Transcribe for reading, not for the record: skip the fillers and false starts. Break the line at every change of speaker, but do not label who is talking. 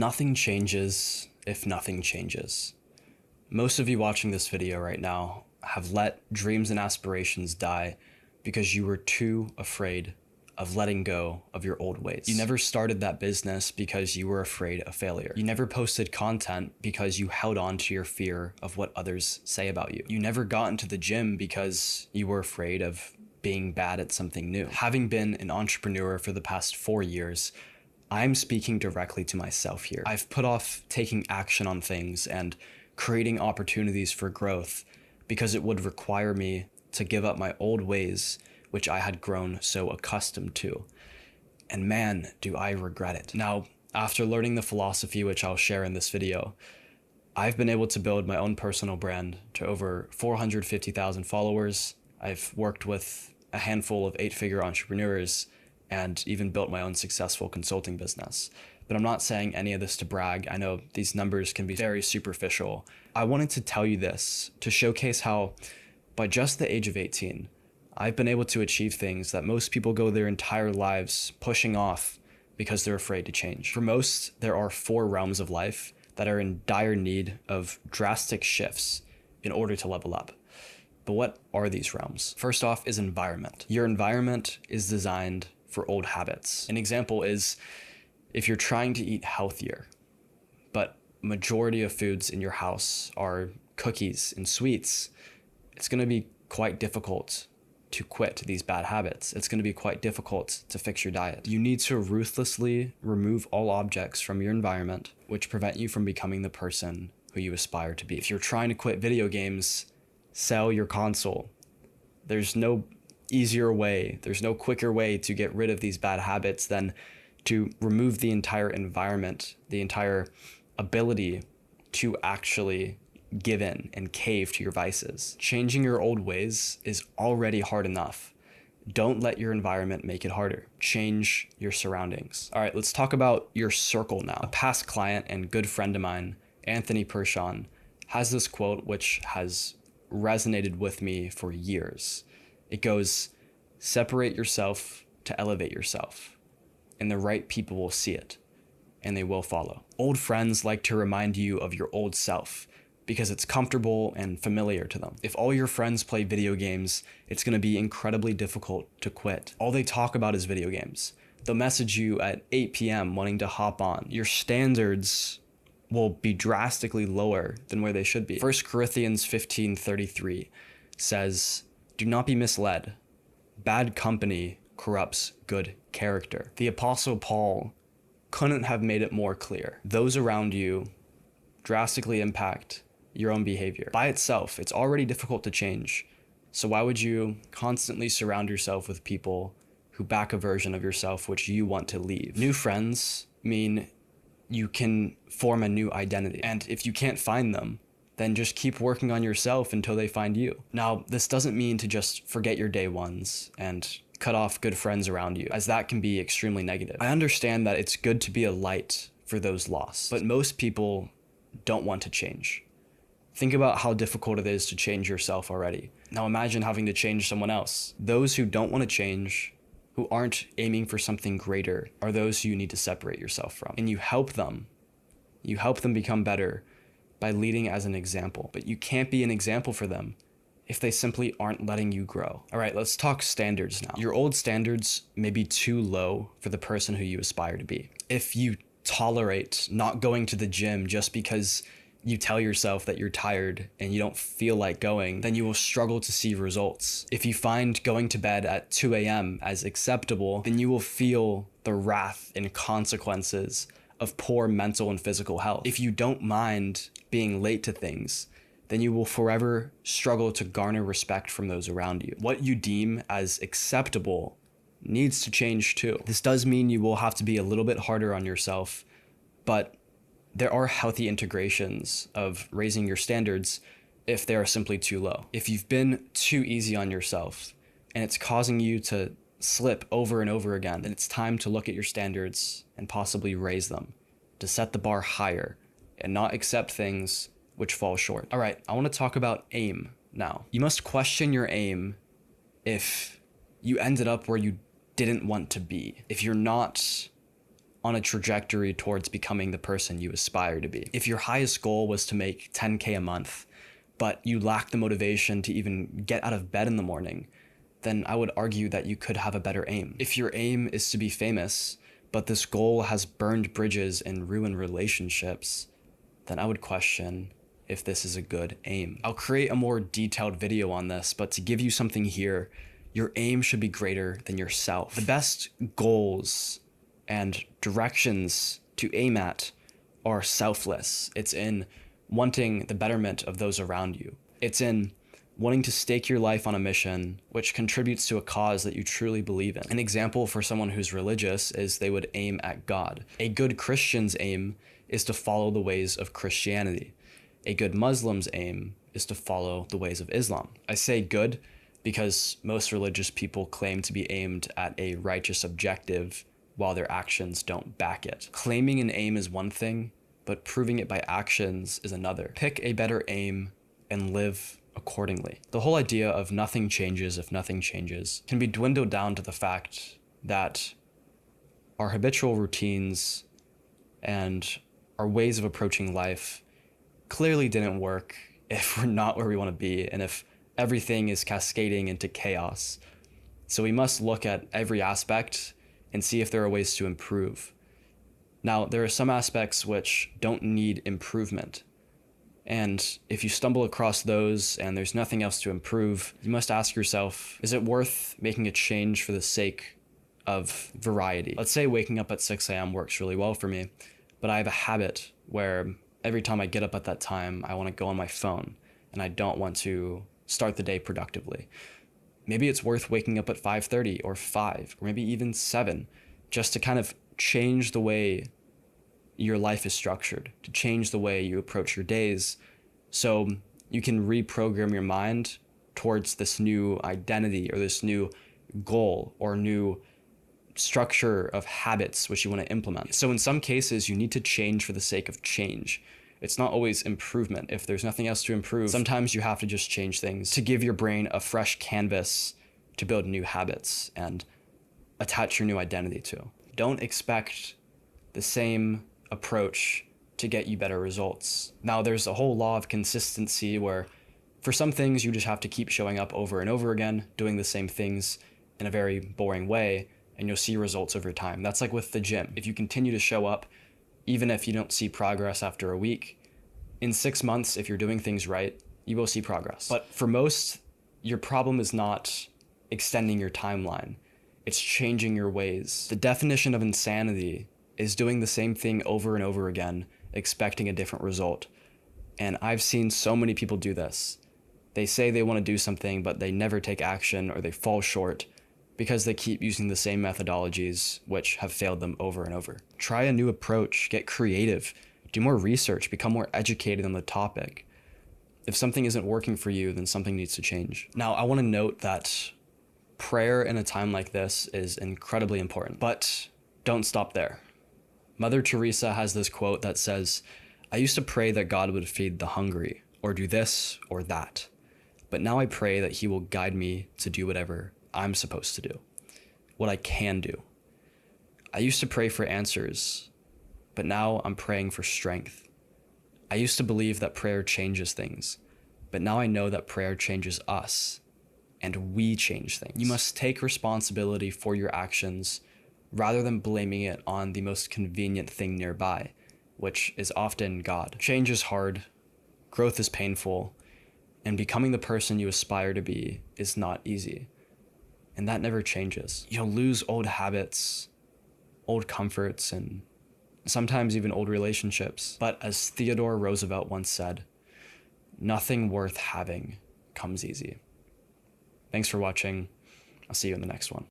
Nothing changes if nothing changes. Most of you watching this video right now have let dreams and aspirations die because you were too afraid of letting go of your old ways. You never started that business because you were afraid of failure. You never posted content because you held on to your fear of what others say about you. You never got into the gym because you were afraid of being bad at something new. Having been an entrepreneur for the past 4 years, I'm speaking directly to myself here. I've put off taking action on things and creating opportunities for growth because it would require me to give up my old ways, which I had grown so accustomed to. And man, do I regret it. Now, after learning the philosophy which I'll share in this video, I've been able to build my own personal brand to over 450,000 followers. I've worked with a handful of 8-figure entrepreneurs and even built my own successful consulting business. But I'm not saying any of this to brag. I know these numbers can be very superficial. I wanted to tell you this to showcase how by just the age of 18, I've been able to achieve things that most people go their entire lives pushing off because they're afraid to change. For most, there are 4 realms of life that are in dire need of drastic shifts in order to level up. But what are these realms? First off is environment. Your environment is designed for old habits. An example is if you're trying to eat healthier, but majority of foods in your house are cookies and sweets, it's going to be quite difficult to quit these bad habits. It's going to be quite difficult to fix your diet. You need to ruthlessly remove all objects from your environment which prevent you from becoming the person who you aspire to be. If you're trying to quit video games, sell your console. There's no easier way, there's no quicker way to get rid of these bad habits than to remove the entire environment, the entire ability to actually give in and cave to your vices. Changing your old ways is already hard enough. Don't let your environment make it harder. Change your surroundings. All right, let's talk about your circle now. A past client and good friend of mine, Anthony Pershon, has this quote which has resonated with me for years. It goes, separate yourself to elevate yourself, and the right people will see it, and they will follow. Old friends like to remind you of your old self because it's comfortable and familiar to them. If all your friends play video games, it's gonna be incredibly difficult to quit. All they talk about is video games. They'll message you at 8 p.m. wanting to hop on. Your standards will be drastically lower than where they should be. 1 Corinthians 15:33 says, do not be misled. Bad company corrupts good character. The Apostle Paul couldn't have made it more clear. Those around you drastically impact your own behavior. By itself, it's already difficult to change. So why would you constantly surround yourself with people who back a version of yourself which you want to leave? New friends mean you can form a new identity. And if you can't find them, then just keep working on yourself until they find you. Now, this doesn't mean to just forget your day ones and cut off good friends around you, as that can be extremely negative. I understand that it's good to be a light for those lost, but most people don't want to change. Think about how difficult it is to change yourself already. Now imagine having to change someone else. Those who don't want to change, who aren't aiming for something greater, are those who you need to separate yourself from. And you help them become better by leading as an example. But you can't be an example for them if they simply aren't letting you grow. All right, let's talk standards now. Your old standards may be too low for the person who you aspire to be. If you tolerate not going to the gym just because you tell yourself that you're tired and you don't feel like going, then you will struggle to see results. If you find going to bed at 2 a.m. as acceptable, then you will feel the wrath and consequences of poor mental and physical health. If you don't mind being late to things, then you will forever struggle to garner respect from those around you. What you deem as acceptable needs to change too. This does mean you will have to be a little bit harder on yourself, but there are healthy integrations of raising your standards if they are simply too low. If you've been too easy on yourself and it's causing you to slip over and over again, then it's time to look at your standards and possibly raise them, to set the bar higher and not accept things which fall short. All right, I want to talk about aim now. You must question your aim if you ended up where you didn't want to be. If you're not on a trajectory towards becoming the person you aspire to be. If your highest goal was to make 10K a month, but you lack the motivation to even get out of bed in the morning, then I would argue that you could have a better aim. If your aim is to be famous, but this goal has burned bridges and ruined relationships, then I would question if this is a good aim. I'll create a more detailed video on this, but to give you something here, your aim should be greater than yourself. The best goals and directions to aim at are selfless. It's in wanting the betterment of those around you. It's in wanting to stake your life on a mission which contributes to a cause that you truly believe in. An example for someone who's religious is they would aim at God. A good Christian's aim is to follow the ways of Christianity. A good Muslim's aim is to follow the ways of Islam. I say good because most religious people claim to be aimed at a righteous objective while their actions don't back it. Claiming an aim is one thing, but proving it by actions is another. Pick a better aim and live accordingly. The whole idea of nothing changes if nothing changes can be dwindled down to the fact that our habitual routines and our ways of approaching life clearly didn't work if we're not where we want to be and if everything is cascading into chaos. So we must look at every aspect and see if there are ways to improve. Now, there are some aspects which don't need improvement. And if you stumble across those and there's nothing else to improve, you must ask yourself, is it worth making a change for the sake of variety? Let's say waking up at 6 a.m. works really well for me, but I have a habit where every time I get up at that time, I want to go on my phone and I don't want to start the day productively. Maybe it's worth waking up at 5:30 or 5 or maybe even 7 just to kind of change the way your life is structured, to change the way you approach your days so you can reprogram your mind towards this new identity or this new goal or new structure of habits which you want to implement. So in some cases, you need to change for the sake of change. It's not always improvement. If there's nothing else to improve, sometimes you have to just change things to give your brain a fresh canvas to build new habits and attach your new identity to. Don't expect the same approach to get you better results. Now, there's a whole law of consistency where for some things you just have to keep showing up over and over again, doing the same things in a very boring way, and you'll see results over time. That's like with the gym. If you continue to show up, even if you don't see progress after a week, in 6 months, if you're doing things right, you will see progress. But for most, your problem is not extending your timeline. It's changing your ways. The definition of insanity is doing the same thing over and over again, expecting a different result. And I've seen so many people do this. They say they want to do something, but they never take action or they fall short because they keep using the same methodologies which have failed them over and over. Try a new approach, get creative, do more research, become more educated on the topic. If something isn't working for you, then something needs to change. Now, I want to note that prayer in a time like this is incredibly important, but don't stop there. Mother Teresa has this quote that says, "I used to pray that God would feed the hungry, or do this or that. But now I pray that he will guide me to do whatever I'm supposed to do, what I can do. I used to pray for answers, but now I'm praying for strength. I used to believe that prayer changes things, but now I know that prayer changes us, and we change things." You must take responsibility for your actions rather than blaming it on the most convenient thing nearby, which is often God. Change is hard, growth is painful, and becoming the person you aspire to be is not easy. And that never changes. You'll lose old habits, old comforts, and sometimes even old relationships. But as Theodore Roosevelt once said, nothing worth having comes easy. Thanks for watching. I'll see you in the next one.